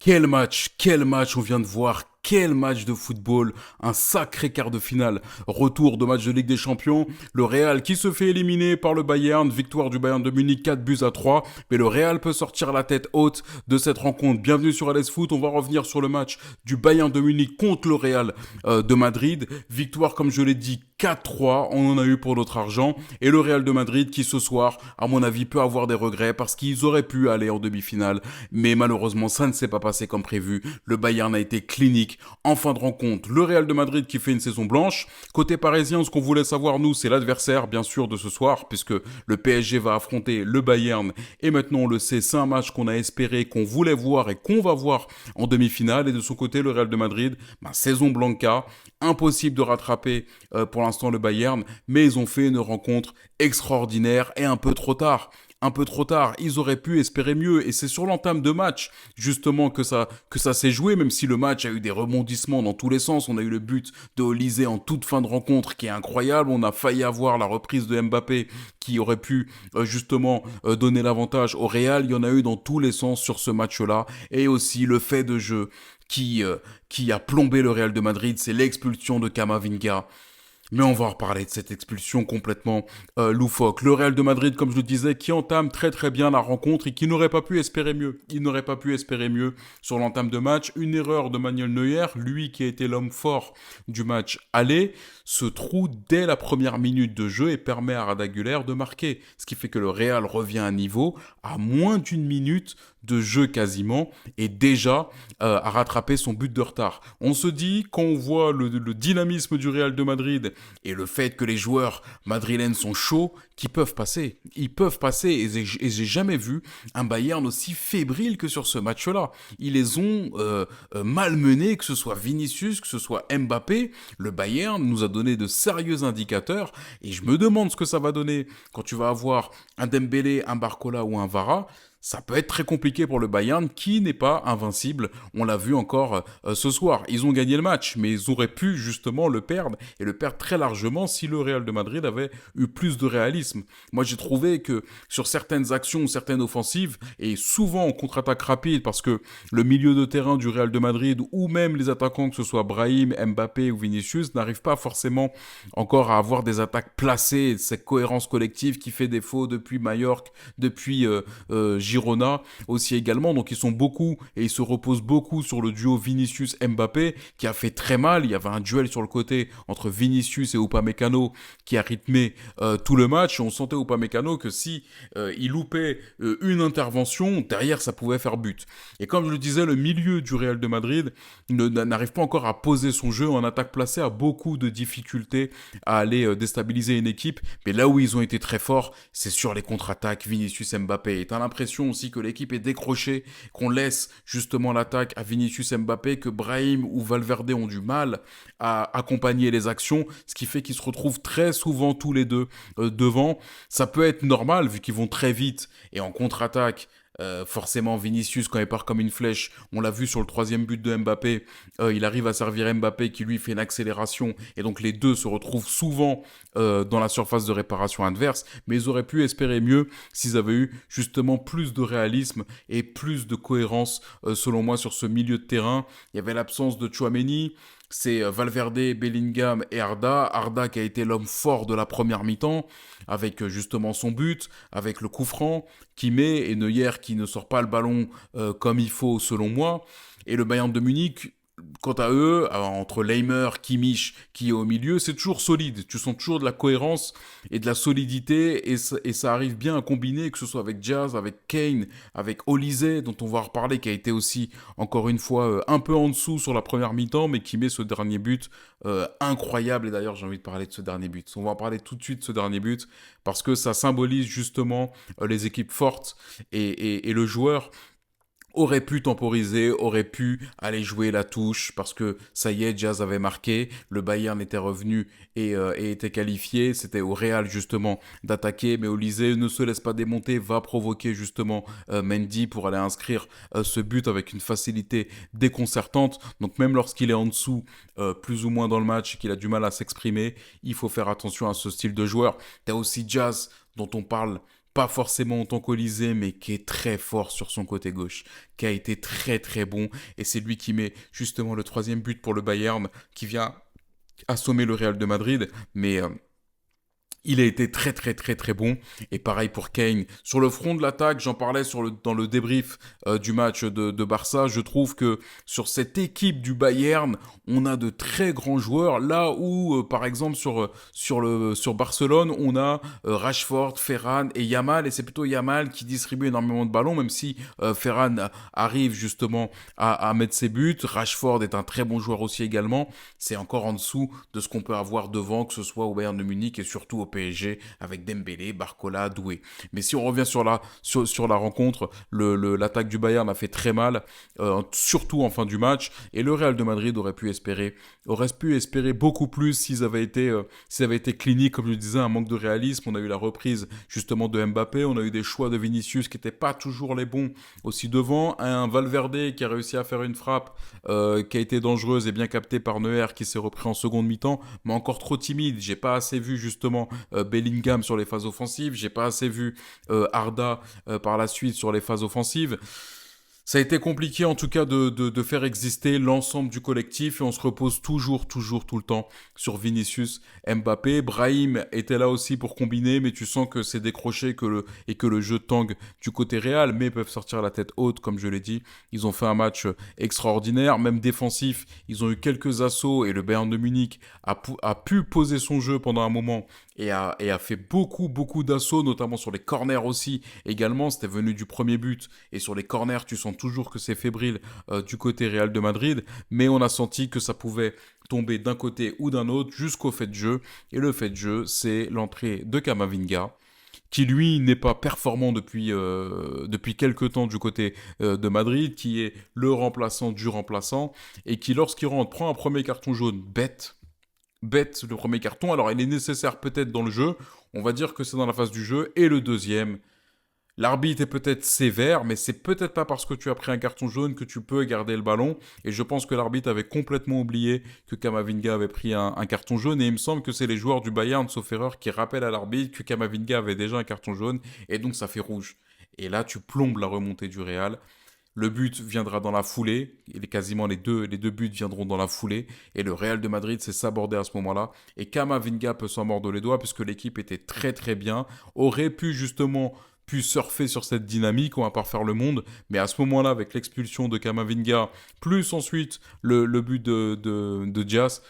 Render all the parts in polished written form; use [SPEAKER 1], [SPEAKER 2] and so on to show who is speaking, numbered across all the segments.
[SPEAKER 1] Quel match on vient de voir, quel match de football, un sacré quart de finale, retour de match de Ligue des Champions, le Real qui se fait éliminer par le Bayern, victoire du Bayern de Munich 4-3, mais le Real peut sortir la tête haute de cette rencontre. Bienvenue sur Alles Foot, on va revenir sur le match du Bayern de Munich contre le Real de Madrid, victoire comme je l'ai dit 4-3, on en a eu pour notre argent, et le Real de Madrid qui ce soir, à mon avis, peut avoir des regrets parce qu'ils auraient pu aller en demi-finale, mais malheureusement ça ne s'est pas passé comme prévu, le Bayern a été clinique. En fin de rencontre, le Real de Madrid qui fait une saison blanche. Côté parisien, ce qu'on voulait savoir nous, c'est l'adversaire bien sûr de ce soir, puisque le PSG va affronter le Bayern, et maintenant on le sait, c'est un match qu'on a espéré, qu'on voulait voir et qu'on va voir en demi-finale, et de son côté le Real de Madrid, saison blanca, impossible de rattraper pour l'instant le Bayern, mais ils ont fait une rencontre extraordinaire et un peu trop tard. Un peu trop tard, ils auraient pu espérer mieux, et c'est sur l'entame de match justement que ça s'est joué, même si le match a eu des rebondissements dans tous les sens. On a eu le but de Olysée en toute fin de rencontre qui est incroyable, on a failli avoir la reprise de Mbappé qui aurait pu justement donner l'avantage au Real. Il y en a eu dans tous les sens sur ce match-là, et aussi le fait de jeu qui a plombé le Real de Madrid, c'est l'expulsion de Camavinga. Mais on va en reparler de cette expulsion complètement loufoque. Le Real de Madrid, comme je le disais, qui entame très très bien la rencontre et qui n'aurait pas pu espérer mieux. Il n'aurait pas pu espérer mieux sur l'entame de match. Une erreur de Manuel Neuer, lui qui a été l'homme fort du match aller, se trouve dès la première minute de jeu et permet à Arda Güler de marquer. Ce qui fait que le Real revient à niveau à moins d'une minute de jeu quasiment, et déjà à rattraper son but de retard. On se dit, quand on voit le dynamisme du Real de Madrid et le fait que les joueurs madrilènes sont chauds, qu'ils peuvent passer. Ils peuvent passer, et j'ai jamais vu un Bayern aussi fébrile que sur ce match-là. Ils les ont malmenés, que ce soit Vinicius, que ce soit Mbappé. Le Bayern nous a donné de sérieux indicateurs, et je me demande ce que ça va donner quand tu vas avoir un Dembélé, un Barcola ou un Vara. Ça peut être très compliqué pour le Bayern qui n'est pas invincible. On l'a vu encore ce soir. Ils ont gagné le match, mais ils auraient pu justement le perdre, et le perdre très largement si le Real de Madrid avait eu plus de réalisme. Moi j'ai trouvé que sur certaines actions, certaines offensives, et souvent en contre-attaque rapide, parce que le milieu de terrain du Real de Madrid, ou même les attaquants, que ce soit Brahim, Mbappé ou Vinicius, n'arrivent pas forcément encore à avoir des attaques placées, cette cohérence collective qui fait défaut depuis Majorque, depuis Girona aussi également. Donc ils sont beaucoup, et ils se reposent beaucoup sur le duo Vinicius-Mbappé qui a fait très mal. Il y avait un duel sur le côté entre Vinicius et Upamecano qui a rythmé tout le match, et on sentait Upamecano que si il loupait une intervention, derrière ça pouvait faire but. Et comme je le disais, le milieu du Real de Madrid n'arrive pas encore à poser son jeu en attaque placée, a beaucoup de difficultés à aller déstabiliser une équipe, mais là où ils ont été très forts, c'est sur les contre-attaques Vinicius-Mbappé. Et t'as l'impression aussi que l'équipe est décrochée, qu'on laisse justement l'attaque à Vinicius Mbappé, que Brahim ou Valverde ont du mal à accompagner les actions, ce qui fait qu'ils se retrouvent très souvent tous les deux devant. Ça peut être normal vu qu'ils vont très vite, et en contre-attaque, forcément Vinicius quand il part comme une flèche, on l'a vu sur le troisième but de Mbappé, il arrive à servir Mbappé qui lui fait une accélération, et donc les deux se retrouvent souvent dans la surface de réparation adverse, mais ils auraient pu espérer mieux s'ils avaient eu justement plus de réalisme et plus de cohérence selon moi sur ce milieu de terrain. Il y avait l'absence de Tchouaméni, c'est Valverde, Bellingham et Arda. Arda qui a été l'homme fort de la première mi-temps, avec justement son but, avec le coup franc qui met, et Neuer qui ne sort pas le ballon comme il faut selon moi. Et le Bayern de Munich, quant à eux, entre Leimer, Kimmich qui est au milieu, c'est toujours solide. Tu sens toujours de la cohérence et de la solidité, et ça arrive bien à combiner, que ce soit avec Diaz, avec Kane, avec Olysée, dont on va reparler, qui a été aussi, encore une fois, un peu en dessous sur la première mi-temps, mais qui met ce dernier but incroyable. Et d'ailleurs, j'ai envie de parler de ce dernier but. On va en parler tout de suite de ce dernier but, parce que ça symbolise justement les équipes fortes, et le joueur aurait pu temporiser, aurait pu aller jouer la touche, parce que ça y est, Jazz avait marqué, le Bayern était revenu et était qualifié, c'était au Real justement d'attaquer, mais Olysée ne se laisse pas démonter, va provoquer justement Mendy pour aller inscrire ce but avec une facilité déconcertante. Donc même lorsqu'il est en dessous, plus ou moins dans le match, et qu'il a du mal à s'exprimer, il faut faire attention à ce style de joueur. T'as aussi Jazz, dont on parle pas forcément autant qu'Olysée, mais qui est très fort sur son côté gauche, qui a été très très bon, et c'est lui qui met justement le troisième but pour le Bayern, qui vient assommer le Real de Madrid, mais il a été très très très très bon. Et pareil pour Kane. Sur le front de l'attaque, j'en parlais dans le débrief du match de Barça. Je trouve que sur cette équipe du Bayern, on a de très grands joueurs. Là où, par exemple, sur Barcelone, on a Rashford, Ferran et Yamal. Et c'est plutôt Yamal qui distribue énormément de ballons, même si Ferran arrive justement à mettre ses buts. Rashford est un très bon joueur aussi également. C'est encore en dessous de ce qu'on peut avoir devant, que ce soit au Bayern de Munich et surtout au PSG avec Dembélé, Barcola, Doué. Mais si on revient sur la rencontre, l'attaque du Bayern a fait très mal, surtout en fin du match, et le Real de Madrid aurait pu espérer beaucoup plus s'ils avaient été cliniques, comme je disais, un manque de réalisme. On a eu la reprise justement de Mbappé, on a eu des choix de Vinicius qui n'étaient pas toujours les bons aussi devant, un Valverde qui a réussi à faire une frappe qui a été dangereuse et bien captée par Neuer qui s'est repris en seconde mi-temps, mais encore trop timide. J'ai pas assez vu justement Bellingham sur les phases offensives, j'ai pas assez vu Arda par la suite sur les phases offensives. Ça a été compliqué en tout cas de faire exister l'ensemble du collectif et on se repose toujours tout le temps sur Vinicius, Mbappé. Brahim était là aussi pour combiner, mais tu sens que c'est décroché et que le jeu tangue du côté Real, mais ils peuvent sortir la tête haute, comme je l'ai dit. Ils ont fait un match extraordinaire, même défensif. Ils ont eu quelques assauts et le Bayern de Munich a pu poser son jeu pendant un moment et a fait beaucoup d'assauts, notamment sur les corners aussi. Également, c'était venu du premier but et sur les corners, tu sens toujours que c'est fébrile du côté Real de Madrid, mais on a senti que ça pouvait tomber d'un côté ou d'un autre jusqu'au fait de jeu. Et le fait de jeu, c'est l'entrée de Camavinga, qui lui n'est pas performant depuis quelques temps du côté de Madrid, qui est le remplaçant du remplaçant, et qui lorsqu'il rentre prend un premier carton jaune bête le premier carton. Alors il est nécessaire peut-être dans le jeu, on va dire que c'est dans la phase du jeu, et le deuxième, l'arbitre est peut-être sévère, mais c'est peut-être pas parce que tu as pris un carton jaune que tu peux garder le ballon. Et je pense que l'arbitre avait complètement oublié que Camavinga avait pris un carton jaune. Et il me semble que c'est les joueurs du Bayern, sauf erreur, qui rappellent à l'arbitre que Camavinga avait déjà un carton jaune. Et donc ça fait rouge. Et là, tu plombes la remontée du Real. Le but viendra dans la foulée. Quasiment les deux buts viendront dans la foulée. Et le Real de Madrid s'est sabordé à ce moment-là. Et Camavinga peut s'en mordre les doigts puisque l'équipe était très très bien. Aurait pu surfer sur cette dynamique, on va pas refaire le monde, mais à ce moment-là, avec l'expulsion de Camavinga, plus ensuite le but de Diaz,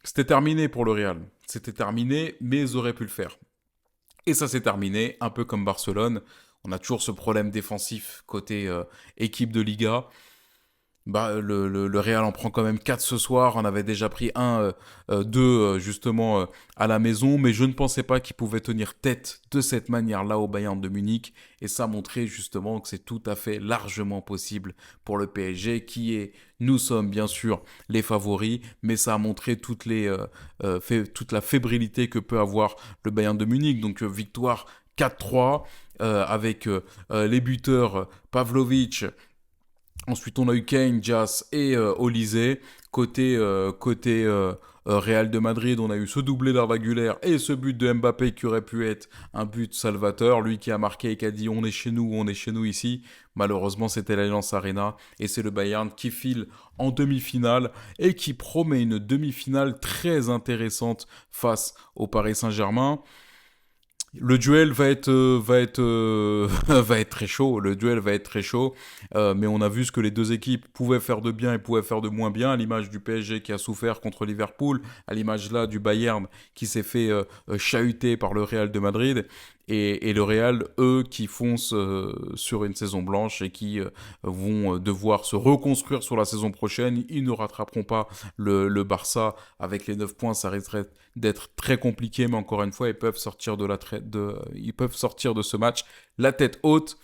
[SPEAKER 1] c'était terminé pour le Real. C'était terminé, mais ils auraient pu le faire. Et ça s'est terminé, un peu comme Barcelone. On a toujours ce problème défensif côté équipe de Liga. Le Real en prend quand même 4 ce soir. On avait déjà pris 2 justement à la maison, mais je ne pensais pas qu'il pouvait tenir tête de cette manière-là au Bayern de Munich. Et ça montrait justement que c'est tout à fait largement possible pour le PSG, nous sommes bien sûr les favoris, mais ça a montré toute la fébrilité que peut avoir le Bayern de Munich. Donc victoire 4-3 avec les buteurs Pavlovic. Ensuite, on a eu Kane, Diaz et Olysée. Côté Real de Madrid, on a eu ce doublé d'Arda Güler et ce but de Mbappé qui aurait pu être un but salvateur. Lui qui a marqué et qui a dit on est chez nous ici. Malheureusement, c'était l'Allianz Arena et c'est le Bayern qui file en demi-finale et qui promet une demi-finale très intéressante face au Paris Saint-Germain. Le duel va être va être très chaud. Le duel va être très chaud, mais on a vu ce que les deux équipes pouvaient faire de bien et pouvaient faire de moins bien. À l'image du PSG qui a souffert contre Liverpool, à l'image là du Bayern qui s'est fait chahuter par le Real de Madrid. Et le Real, eux, qui foncent sur une saison blanche et qui vont devoir se reconstruire sur la saison prochaine. Ils ne rattraperont pas le Barça avec les 9 points. Ça risquerait d'être très compliqué, mais encore une fois, ils peuvent sortir de ce match la tête haute.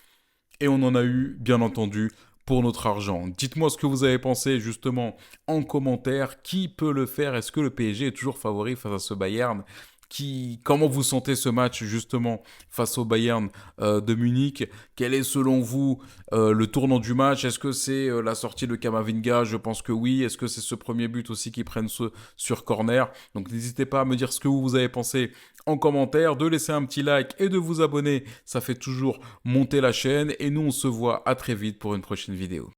[SPEAKER 1] Et on en a eu, bien entendu, pour notre argent. Dites-moi ce que vous avez pensé justement en commentaire. Qui peut le faire? Est-ce que le PSG est toujours favori face à ce Bayern Comment vous sentez ce match justement face au Bayern de Munich? Quel est selon vous le tournant du match? Est-ce que c'est la sortie de Kamavinga? Je pense que oui. Est-ce que c'est ce premier but aussi qui prennent sur corner? Donc n'hésitez pas à me dire ce que vous avez pensé en commentaire, de laisser un petit like et de vous abonner. Ça fait toujours monter la chaîne et nous on se voit à très vite pour une prochaine vidéo.